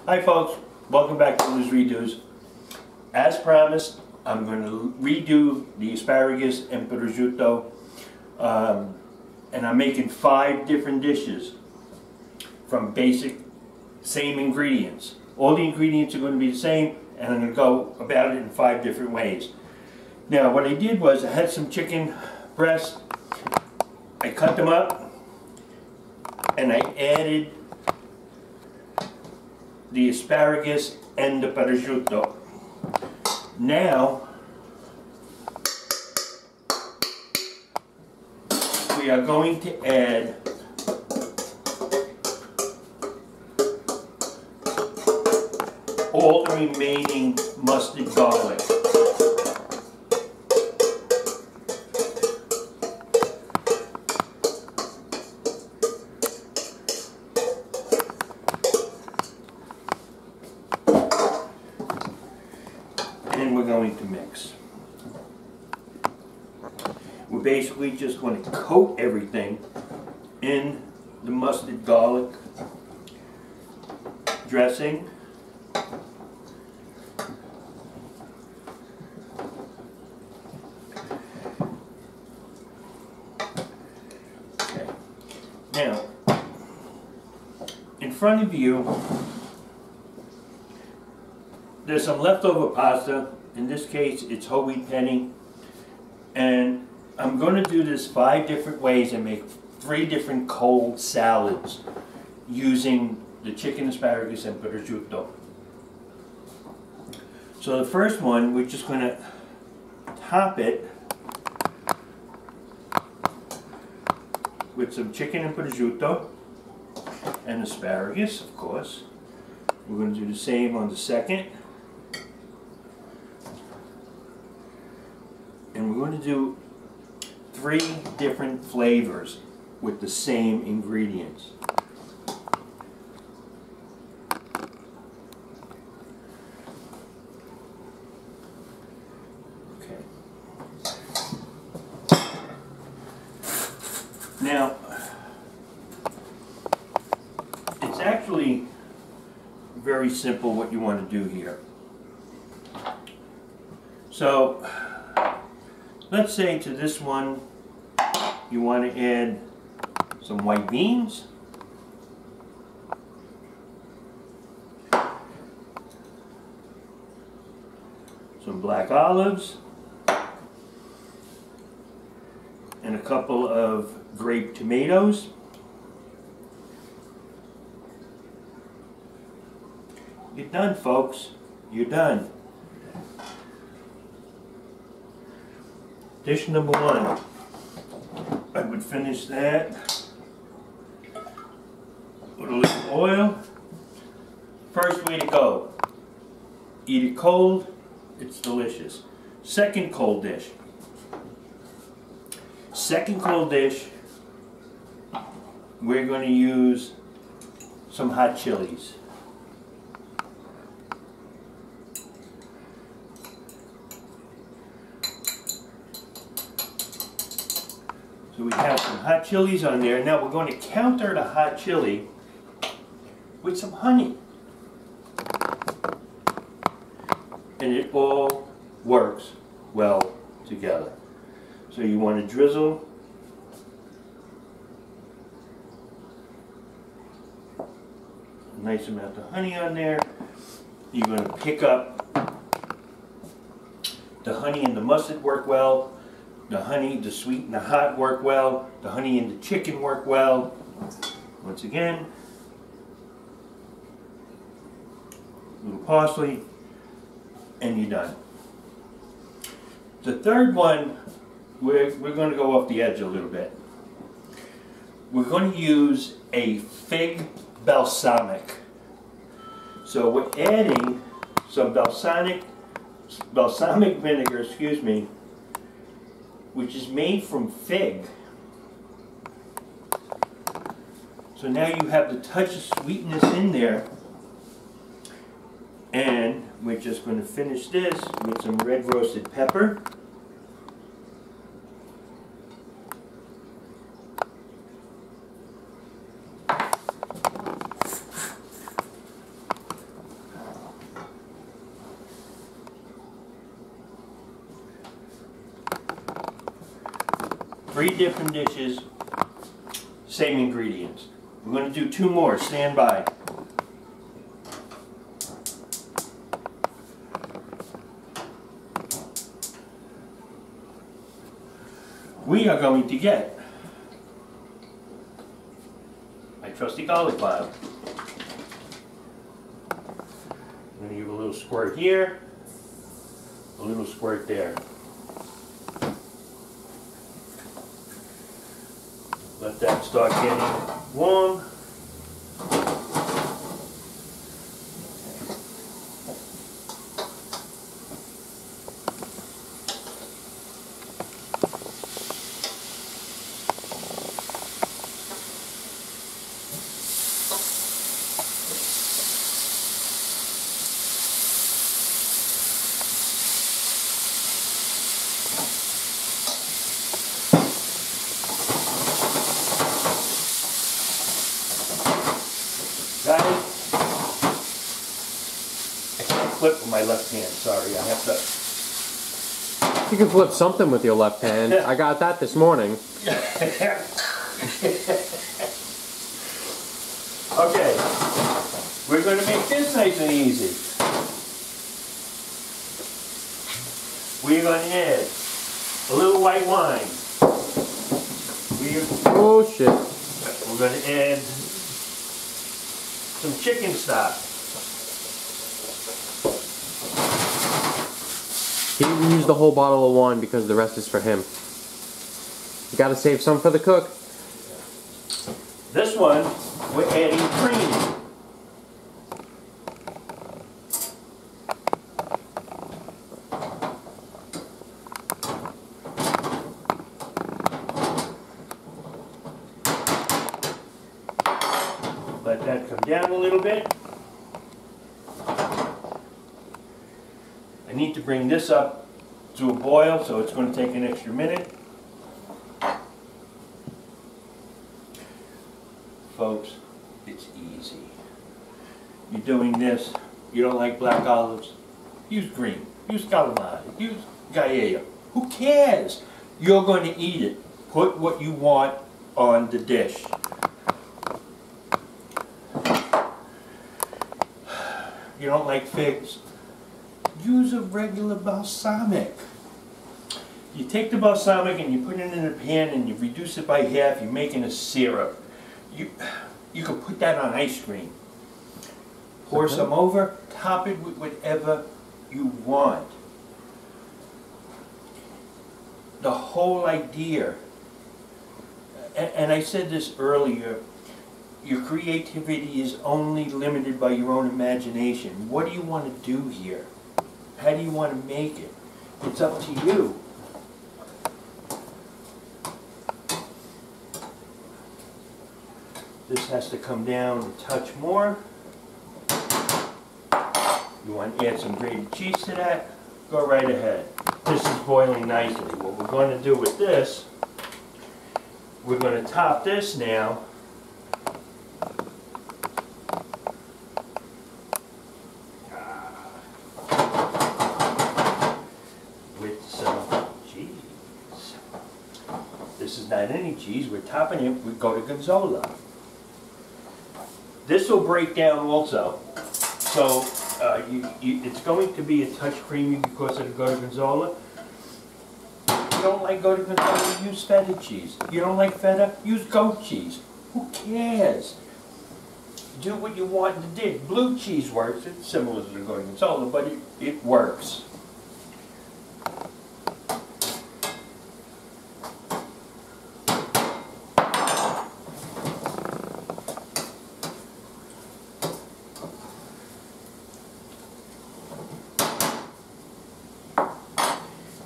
Hi folks, welcome back to Lou's Redos. As promised, I'm going to redo the asparagus and prosciutto, and I'm making 5 different dishes from basic, same ingredients. All the ingredients are going to be the same, and I'm going to go about it in 5 different ways. Now what I did was I had some chicken breasts, I cut them up, and I added the asparagus and the prosciutto. Now we are going to add all the remaining mustard garlic. And we're going to mix. We're basically just going to coat everything in the mustard garlic dressing. Okay. Now, in front of you, there's some leftover pasta. In this case, it's whole wheat penny. And I'm going to do this 5 different ways and make 3 different cold salads using the chicken, asparagus, and prosciutto. So the first one, we're just going to top it with some chicken and prosciutto and asparagus, of course. We're going to do the same on the second. And we're going to do 3 different flavors with the same ingredients. Okay. Now, it's actually very simple what you want to do here. So, let's say to this one you want to add some white beans, some black olives, and a couple of grape tomatoes. You're done, folks. You're done. Dish number 1. I would finish that with a little oil. First way to go. Eat it cold. It's delicious. Second cold dish. Second cold dish, we're going to use some hot chilies. So we have some hot chilies on there. Now we're going to counter the hot chili with some honey. And it all works well together. So you want to drizzle a nice amount of honey on there. You're going to pick up the honey and the mustard work well. The honey, the sweet and the hot work well. The honey and the chicken work well. Once again, a little parsley, and you're done. The third one, we're going to go off the edge a little bit. We're going to use a fig balsamic. So we're adding some balsamic vinegar, excuse me, which is made from fig. So now you have the touch of sweetness in there. And we're just going to finish this with some red roasted pepper. 3 different dishes, same ingredients. We're going to do 2 more. Stand by. We are going to get my trusty cauliflower. I'm going to give a little squirt here, a little squirt there. Let that start getting warm. Guys, I can't flip with my left hand, sorry, I have to... You can flip something with your left hand. I got that this morning. Okay, we're going to make this nice and easy. We're going to add a little white wine. Oh shit. We're going to add some chicken stock. He didn't use the whole bottle of wine because the rest is for him. You gotta save some for the cook. This one, we're adding cream. Let that come down a little bit. I need to bring this up to a boil, so it's going to take an extra minute. Folks, it's easy. You're doing this, you don't like black olives, use green, use calamari, use gaia. Who cares? You're going to eat it. Put what you want on the dish. You don't like figs? Use a regular balsamic. You take the balsamic and you put it in a pan and you reduce it by half, you're making a syrup. You can put that on ice cream. Pour some over, top it with whatever you want. The whole idea, and I said this earlier, your creativity is only limited by your own imagination. What do you want to do here? How do you want to make it? It's up to you. This has to come down a touch more. You want to add some grated cheese to that? Go right ahead. This is boiling nicely. What we're going to do with this, we're going to top this now with some cheese. This is not any cheese. We're topping it with gorgonzola. This will break down also. So it's going to be a touch creamy because of the gorgonzola. You don't like gorgonzola, use feta cheese. You don't like feta, use goat cheese. Who cares? Do what you want to do. Blue cheese works. It's similar to the gorgonzola, but it works.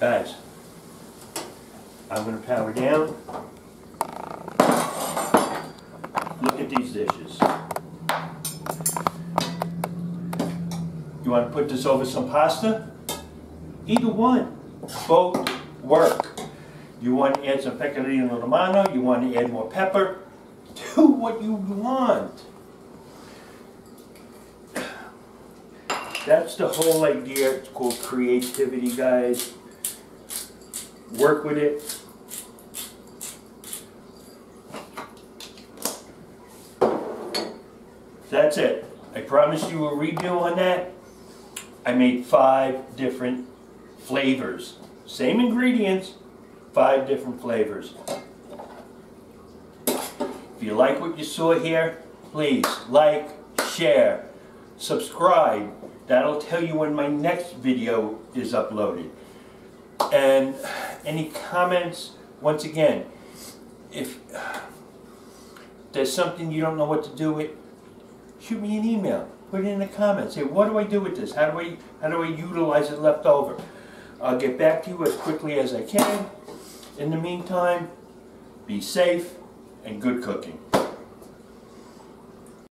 Guys, I'm going to power down. Look at these dishes. You want to put this over some pasta? Either one. Both work. You want to add some pecorino romano? You want to add more pepper? Do what you want. That's the whole idea. It's called creativity, guys. Work with it. That's it. I promised you a redo on that. I made 5 different flavors. Same ingredients, 5 different flavors. If you like what you saw here, please like, share, subscribe. That'll tell you when my next video is uploaded. And any comments, once again, if there's something you don't know what to do with, shoot me an email. Put it in the comments. Say, what do I do with this? How do I utilize it left over? I'll get back to you as quickly as I can. In the meantime, be safe and good cooking.